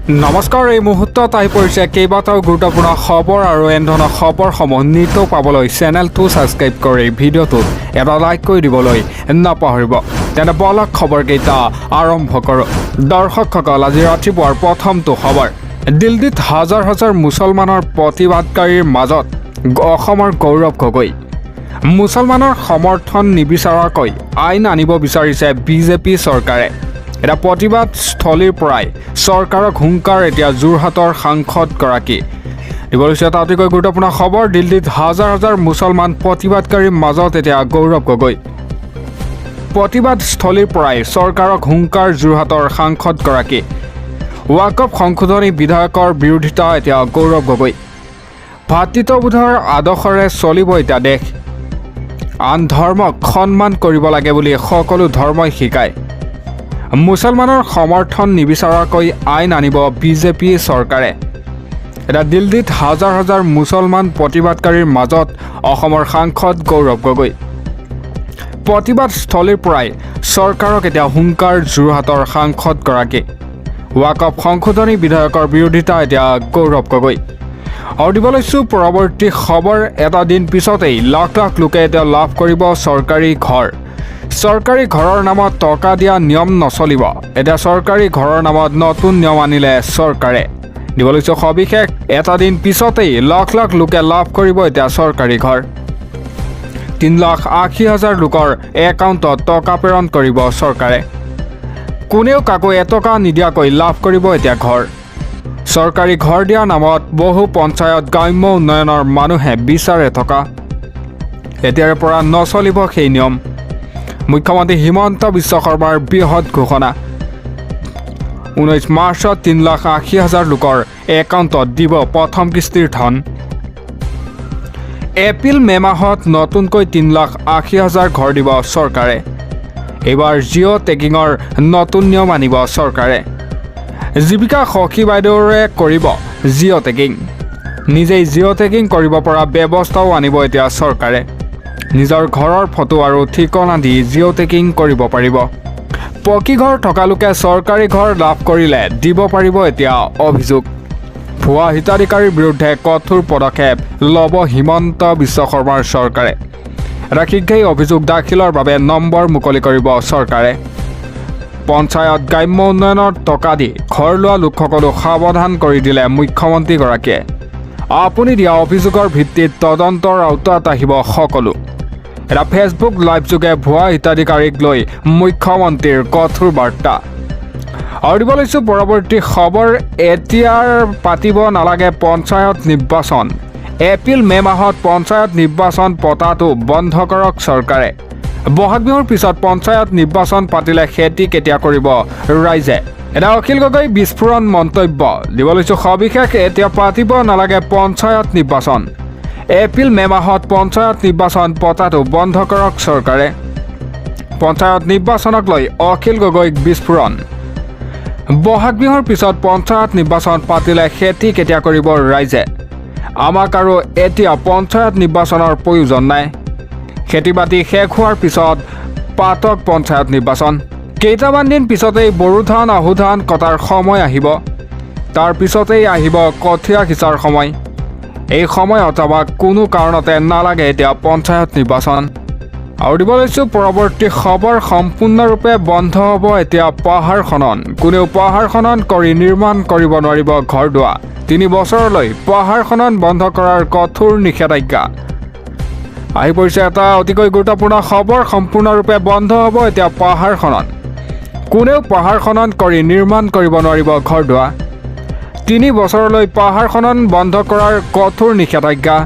নমস্কাৰ, এই মুহূৰ্তত আহি পৰিছে কেইবাটাও গুৰুত্বপূৰ্ণ খবৰ আৰু এনেধৰণৰ খবৰসমূহ নিতৌ পাবলৈ চেনেলটো ছাবস্ক্ৰাইব কৰি ভিডিঅ'টোত এটা লাইক কৰি দিবলৈ নাপাহৰিব। তেনে বলক খবৰকেইটা আৰম্ভ কৰোঁ। দৰ্শকসকল, আজি ৰাতিপুৱাৰ প্ৰথমটো খবৰ। দিল্লীত হাজাৰ হাজাৰ মুছলমানৰ প্ৰতিবাদকাৰীৰ মাজত অসমৰ গৌৰৱ গগৈ। মুছলমানৰ সমৰ্থন নিবিচৰাকৈ আইন আনিব বিচাৰিছে বিজেপি চৰকাৰে। এটা প্ৰতিবাদস্থলীৰ পৰাই চৰকাৰক হুংকাৰ এতিয়া যোৰহাটৰ সাংসদগৰাকী। দিবলৈছে এটা অতিকৈ গুৰুত্বপূৰ্ণ খবৰ। দিল্লীত হাজাৰ হাজাৰ মুছলমান প্ৰতিবাদকাৰীৰ মাজত এতিয়া গৌৰৱ গগৈ। প্ৰতিবাদস্থলীৰ পৰাই চৰকাৰক হুংকাৰ যোৰহাটৰ সাংসদগৰাকী। ৱাকফ সংশোধনী বিধেয়কৰ বিৰোধিতা এতিয়া গৌৰৱ গগৈ। ভাতৃত্ববোধৰ আদৰ্শৰে চলিব এতিয়া দেশ। আন ধৰ্মক সন্মান কৰিব লাগে বুলি সকলো ধৰ্মই শিকায়। মুছলমানৰ সমৰ্থন নিবিচৰাকৈ আইন আনিব বিজেপি চৰকাৰে। এতিয়া দিল্লীত হাজাৰ হাজাৰ মুছলমান প্ৰতিবাদকাৰীৰ মাজত অসমৰ সাংসদ গৌৰৱ গগৈ। প্ৰতিবাদস্থলীৰ পৰাই চৰকাৰক এতিয়া হুংকাৰ যোৰহাটৰ সাংসদগৰাকী। ৱাকফ সংশোধনী বিধেয়কৰ বিৰোধিতা এতিয়া গৌৰৱ গগৈ। আৰু দিব লৈছোঁ পৰৱৰ্তী খবৰ। এটা দিন পিছতেই লাখ লাখ লোকে এতিয়া লাভ কৰিব চৰকাৰী ঘৰ। চৰকাৰী ঘৰৰ নামত টকা দিয়া নিয়ম নচলিব। এতিয়া চৰকাৰী ঘৰৰ নামত নতুন নিয়ম আনিলে চৰকাৰে। দিব লৈছোঁ সবিশেষ। এটা দিন পিছতেই লাখ লাখ লোকে লাভ কৰিব এতিয়া চৰকাৰী ঘৰ। 3,80,000 লোকৰ একাউণ্টত টকা প্ৰেৰণ কৰিব চৰকাৰে। কোনেও কাকো এটকা নিদিয়াকৈ লাভ কৰিব এতিয়া ঘৰ। চৰকাৰী ঘৰ দিয়াৰ নামত বহু পঞ্চায়ত গ্ৰাম্য উন্নয়নৰ মানুহে বিচাৰে থকা। এতিয়াৰে পৰা নচলিব সেই নিয়ম। মুখ্যমন্ত্ৰী হিমন্ত বিশ্ব শৰ্মাৰ বৃহৎ ঘোষণা। 19 মাৰ্চত 3,80,000 লোকৰ একাউণ্টত দিব প্ৰথম কিস্তিৰ ধন। এপ্ৰিল-মে মাহত নতুনকৈ 3,80,000 ঘৰ দিব চৰকাৰে। এইবাৰ জিঅ' টেগিঙৰ নতুন নিয়ম আনিব চৰকাৰে। জীৱিকা সখী বাইদেউৰে কৰিব জিঅ' টেগিং। নিজেই জিঅ' টেগিং কৰিব পৰা ব্যৱস্থাও আনিব এতিয়া চৰকাৰে। নিজৰ ঘৰৰ ফটো আৰু ঠিকনা দি জিঅ' টেগিং কৰিব পাৰিব। পকী ঘৰ থকা লোকে চৰকাৰী ঘৰ লাভ কৰিলে দিব পাৰিব এতিয়া অভিযোগ। ভুৱা হিতাধিকাৰীৰ বিৰুদ্ধে কঠোৰ পদক্ষেপ ল'ব হিমন্ত বিশ্ব শৰ্মাৰ চৰকাৰে। এটা শীঘ্ৰেই অভিযোগ দাখিলৰ বাবে নম্বৰ মুকলি কৰিব চৰকাৰে। পঞ্চায়ত গ্ৰাম্য উন্নয়নৰ টকা দি ঘৰ লোৱা লোকসকলক সাৱধান কৰি দিলে মুখ্যমন্ত্ৰীগৰাকীয়ে। আপুনি দিয়া অভিযোগৰ ভিত্তিত তদন্তৰ আওতাত আহিব সকলো। এটা ফেচবুক লাইভ যোগে ভুৱা হিতাধিকাৰীক লৈ মুখ্যমন্ত্ৰীৰ কঠোৰ বাৰ্তা। আৰু দিব লৈছোঁ পৰৱৰ্তী খবৰ। এতিয়াৰ পাতিব নালাগে পঞ্চায়ত নিৰ্বাচন। এপ্ৰিল-মে মাহত পঞ্চায়ত নিৰ্বাচন পতাটো বন্ধ কৰক চৰকাৰে। বহাগ বিহুৰ পিছত পঞ্চায়ত নিৰ্বাচন পাতিলে খেতি কেতিয়া কৰিব ৰাইজে? এটা অখিল গগৈ বিস্ফোৰণ মন্তব্য। দিব লৈছোঁ সবিশেষ। এতিয়া পাতিব নালাগে পঞ্চায়ত নিৰ্বাচন। এপ্ৰিল-মে মাহত পঞ্চায়ত নিৰ্বাচন পতাটো বন্ধ কৰক চৰকাৰে। পঞ্চায়ত নিৰ্বাচনক লৈ অখিল গগৈক বিস্ফোৰণ। বহাগ বিহুৰ পিছত পঞ্চায়ত নিৰ্বাচন পাতিলে খেতি কেতিয়া কৰিব ৰাইজে? আমাক আৰু এতিয়া পঞ্চায়ত নিৰ্বাচনৰ প্ৰয়োজন নাই। খেতি বাতি শেষ হোৱাৰ পিছত পাতক পঞ্চায়ত নিৰ্বাচন। কেইটামান দিন পিছতেই বড়ো ধান আহু ধান কটাৰ সময় আহিব। তাৰ পিছতেই আহিব কঠীয়া সিঁচাৰ সময়। এই সময়ত আমাক কোনো কাৰণতে নালাগে এতিয়া পঞ্চায়ত নিৰ্বাচন। আৰু দিব লৈছোঁ পৰৱৰ্তী খবৰ। সম্পূৰ্ণৰূপে বন্ধ হ'ব এতিয়া পাহাৰ খনন। কোনেও পাহাৰ খনন কৰি নিৰ্মাণ কৰিব নোৱাৰিব ঘৰ দুৱাৰ। 3 বছৰলৈ পাহাৰ খনন বন্ধ কৰাৰ কঠোৰ নিষেধাজ্ঞা। আহি পৰিছে এটা অতিকৈ গুৰুত্বপূৰ্ণ খবৰ। সম্পূৰ্ণৰূপে বন্ধ হ'ব এতিয়া পাহাৰ খনন। কোনেও পাহাৰ খনন কৰি নিৰ্মাণ কৰিব নোৱাৰিব ঘৰ দুৱাৰ। 3 বছৰলৈ পাহাৰ খনন বন্ধ কৰাৰ কঠোৰ নিষেধাজ্ঞা।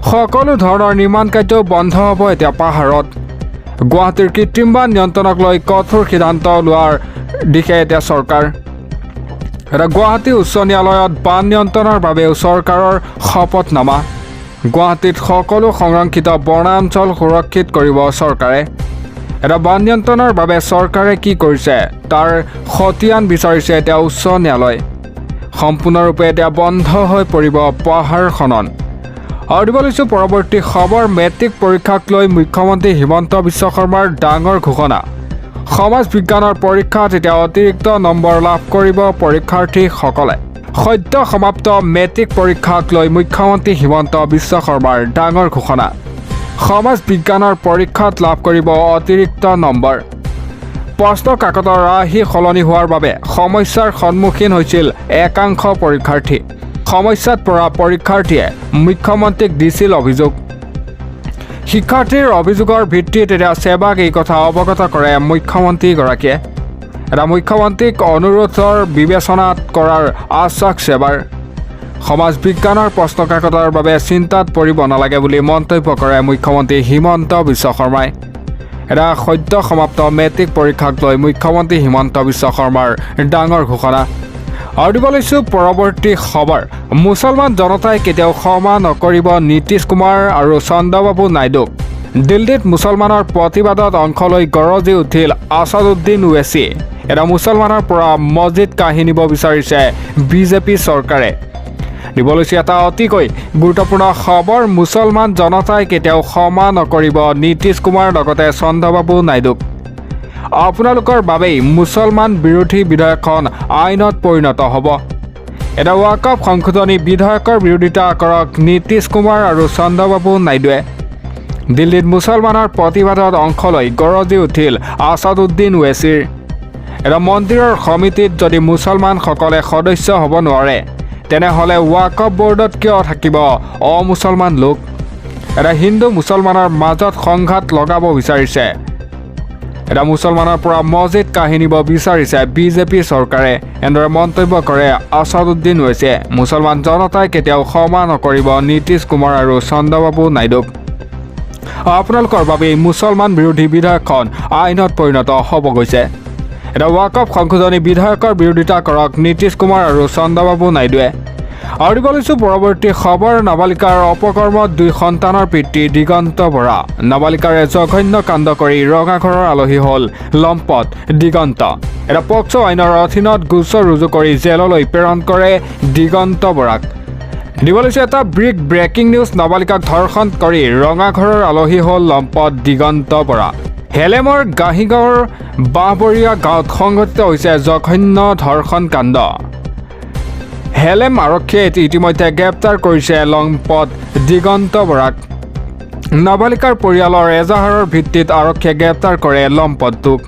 সকলো ধৰণৰ নিৰ্মাণ কাৰ্য বন্ধ হ'ব এতিয়া পাহাৰত। গুৱাহাটীৰ কৃত্ৰিম বান নিয়ন্ত্ৰণক লৈ কঠোৰ সিদ্ধান্ত লোৱাৰ দিশে এতিয়া চৰকাৰ। এটা গুৱাহাটী উচ্চ ন্যায়ালয়ত বান নিয়ন্ত্ৰণৰ বাবেও চৰকাৰৰ শপতনামা। গুৱাহাটীত সকলো সংৰক্ষিত বনাঞ্চল সুৰক্ষিত কৰিব চৰকাৰে। এটা বান নিয়ন্ত্ৰণৰ বাবে চৰকাৰে কি কৰিছে তাৰ খতিয়ান বিচাৰিছে এতিয়া উচ্চ ন্যায়ালয়। সম্পূৰ্ণৰূপে এতিয়া বন্ধ হৈ পৰিব পাহাৰ খনন। আৰু দিব লৈছোঁ পৰৱৰ্তী খবৰ। মেট্ৰিক পৰীক্ষাক লৈ মুখ্যমন্ত্ৰী হিমন্ত বিশ্ব শৰ্মাৰ ডাঙৰ ঘোষণা। সমাজ বিজ্ঞানৰ পৰীক্ষাত এতিয়া অতিৰিক্ত নম্বৰ লাভ কৰিব পৰীক্ষাৰ্থীসকলে। সদ্য সমাপ্ত মেট্ৰিক পৰীক্ষাক লৈ মুখ্যমন্ত্ৰী হিমন্ত বিশ্ব শৰ্মাৰ ডাঙৰ ঘোষণা। সমাজ বিজ্ঞানৰ পৰীক্ষাত লাভ কৰিব অতিৰিক্ত নম্বৰ। প্ৰশ্ন কাকতৰ ৰাশি সলনি হোৱাৰ বাবে সমস্যাৰ সন্মুখীন হৈছিল একাংশ পৰীক্ষাৰ্থী। সমস্যাত পৰা পৰীক্ষাৰ্থীয়ে মুখ্যমন্ত্ৰীক দিছিল অভিযোগ। শিক্ষাৰ্থীৰ অভিযোগৰ ভিত্তিত এতিয়া সেৱাক এই কথা অৱগত কৰে মুখ্যমন্ত্ৰীগৰাকীয়ে। এটা মুখ্যমন্ত্ৰীক অনুৰোধৰ বিবেচনাত কৰাৰ আশ্বাস সেৱাৰ। সমাজ বিজ্ঞানৰ প্ৰশ্ন কাকতৰ বাবে চিন্তাত পৰিব নালাগে বুলি মন্তব্য কৰে মুখ্যমন্ত্ৰী হিমন্ত বিশ্ব শৰ্মাই। এটা সদ্য সমাপ্ত মেট্ৰিক পৰীক্ষাক লৈ মুখ্যমন্ত্ৰী হিমন্ত বিশ্ব শৰ্মাৰ ডাঙৰ ঘোষণা। আৰু দিব লৈছোঁ পৰৱৰ্তী খবৰ। মুছলমান জনতাই কেতিয়াও ক্ষমা নকৰিব নীতিশ কুমাৰ আৰু চন্দ্ৰবাবু নাইডুক। দিল্লীত মুছলমানৰ প্ৰতিবাদত অংশ লৈ গৰজি উঠিল আছাদুদ্দিন ওৱেইচি। এটা মুছলমানৰ পৰা মছজিদ কাঢ়ি নিব বিচাৰিছে বিজেপি চৰকাৰে। দিব লৈছে এটা অতিকৈ গুৰুত্বপূৰ্ণ খবৰ। মুছলমান জনতাই কেতিয়াও ক্ষমা নকৰিব নীতিশ কুমাৰ লগতে চন্দ্ৰবাবু নাইডুক। আপোনালোকৰ বাবেই মুছলমান বিৰোধী বিধেয়কখন আইনত পৰিণত হ'ব। এটা ৱাকফ সংশোধনী বিধেয়কৰ বিৰোধিতা কৰক নীতিশ কুমাৰ আৰু চন্দ্ৰবাবু নাইডুৱে। দিল্লীত মুছলমানৰ প্ৰতিবাদত অংশ লৈ গৰজি উঠিল আছাদুদ্দিন ওৱেইচিৰ। এটা মন্দিৰৰ সমিতিত যদি মুছলমানসকলে সদস্য হ'ব নোৱাৰে, তেনেহ'লে ৱাকফ বৰ্ডত কিয় থাকিব অমুছলমান লোক? এটা হিন্দু মুছলমানৰ মাজত সংঘাত লগাব বিচাৰিছে। এটা মুছলমানৰ পৰা মছজিদ কাঢ়ি নিব বিচাৰিছে বিজেপি চৰকাৰে। এনেদৰে মন্তব্য কৰে আছাদুদ্দিন ওৱেইচিয়ে। মুছলমান জনতাই কেতিয়াও ক্ষমা নকৰিব নীতিশ কুমাৰ আৰু চন্দ্ৰবাবু নাইডুক। আপোনালোকৰ বাবেই মুছলমান বিৰোধী বিধেয়কখন আইনত পৰিণত হ'ব গৈছে। এটা ৱাকফ সংশোধনী বিধেয়কৰ বিৰোধিতা কৰক নীতিশ কুমাৰ আৰু চন্দ্ৰবাবু নাইডুৱে। আৰু দিব লৈছোঁ পৰৱৰ্তী খবৰ। নাবালিকাৰ অপকৰ্মত 2 সন্তানৰ পিতৃ দিগন্ত বৰা। নাবালিকাৰে জঘন্য কাণ্ড কৰি ৰঙাঘৰৰ আলহী হ'ল লম্পট দিগন্ত। এটা পক্সো আইনৰ অধীনত গোচৰ ৰুজু কৰি জেললৈ প্ৰেৰণ কৰে দিগন্ত বৰাক। দিব লৈছে এটা ব্ৰেকিং নিউজ। নাবালিকাক ধৰ্ষণ কৰি ৰঙাঘৰৰ আলহী হ'ল লম্পট দিগন্ত বৰা। হেলেমৰ গাহিগাঁৱৰ বাঁহবৰীয়া গাঁৱত সংঘটিত হৈছে জঘন্য ধৰ্ষণ কাণ্ড। হেলেম আৰক্ষীয়ে ইতিমধ্যে গ্ৰেপ্তাৰ কৰিছে লম্পট দিগন্ত বৰাক। নাবালিকাৰ পৰিয়ালৰ এজাহাৰৰ ভিত্তিত আৰক্ষীয়ে গ্ৰেপ্তাৰ কৰে লম্পটটোক।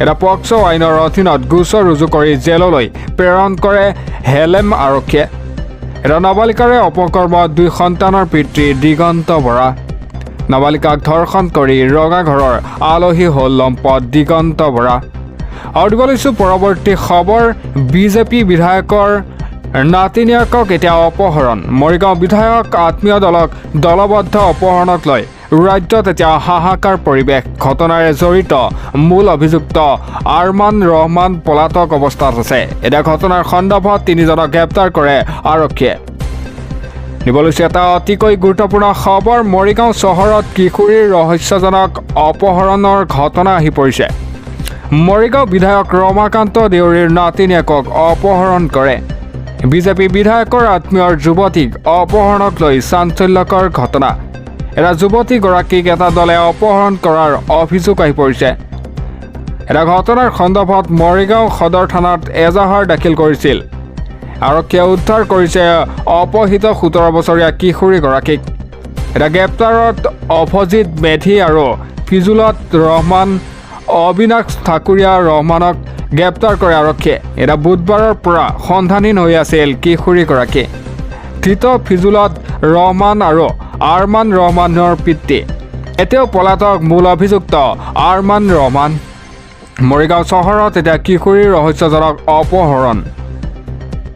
এটা পক্সো আইনৰ অধীনত গোচৰ ৰুজু কৰি জেললৈ প্ৰেৰণ কৰে হেলেম আৰক্ষীয়ে। এটা নাবালিকাৰে অপকৰ্মত 2 সন্তানৰ পিতৃ দিগন্ত বৰা। নাবালিকাক ধৰ্ষণ কৰি ৰঙাঘৰৰ আলহী হ'ল লম্পট দিগন্ত বৰা। আৰু দিব লৈছোঁ পৰৱৰ্তী খবৰ। বিজেপি বিধায়কৰ নাতিনীয়েকক এতিয়া অপহৰণ। মৰিগাঁও বিধায়ক আত্মীয় দলক দলবদ্ধ অপহৰণক লৈ ৰাজ্যত এতিয়া হাহাকাৰ পৰিৱেশ। ঘটনাৰে জড়িত মূল অভিযুক্ত আৰমান ৰহমান পলাতক অৱস্থাত আছে। এতিয়া ঘটনাৰ সন্দৰ্ভত 3জনক গ্ৰেপ্তাৰ কৰে আৰক্ষীয়ে। দিব লৈছে এটা অতিকৈ গুৰুত্বপূৰ্ণ খবৰ। মৰিগাঁও চহৰত কিশোৰীৰ ৰহস্যজনক অপহৰণৰ ঘটনা আহি পৰিছে। মৰিগাঁও বিধায়ক ৰমাকান্ত দেউৰীৰ নাতিনীয়েকক অপহৰণ কৰে। বিজেপি বিধায়কৰ আত্মীয়ৰ যুৱতীক অপহৰণক লৈ চাঞ্চল্যকৰ ঘটনা। এটা যুৱতীগৰাকীক এটা দলে অপহৰণ কৰাৰ অভিযোগ আহি পৰিছে। এটা ঘটনাৰ সন্দৰ্ভত মৰিগাঁও সদৰ থানাত এজাহাৰ দাখিল কৰিছিল। আৰক্ষীয়ে উদ্ধাৰ কৰিছে অপহৃত 17 বছৰীয়া কিশোৰীগৰাকীক। এটা গ্ৰেপ্তাৰত অভিজিত মেধি আৰু ফিজুলত ৰহমান, অবিনাশ ঠাকুৰীয়া ৰহমানক গ্ৰেপ্তাৰ কৰে আৰক্ষীয়ে। এটা বুধবাৰৰ পৰা সন্ধানহীন হৈ আছিল কিশোৰীগৰাকী। ধৃত ফিজুলত ৰহমান আৰু আৰমান ৰহমানৰ পিতৃ। এতিয়াও পলাতক মূল অভিযুক্ত আৰমান ৰহমান। মৰিগাঁও চহৰত এতিয়া কিশোৰীৰ ৰহস্যজনক অপহৰণ।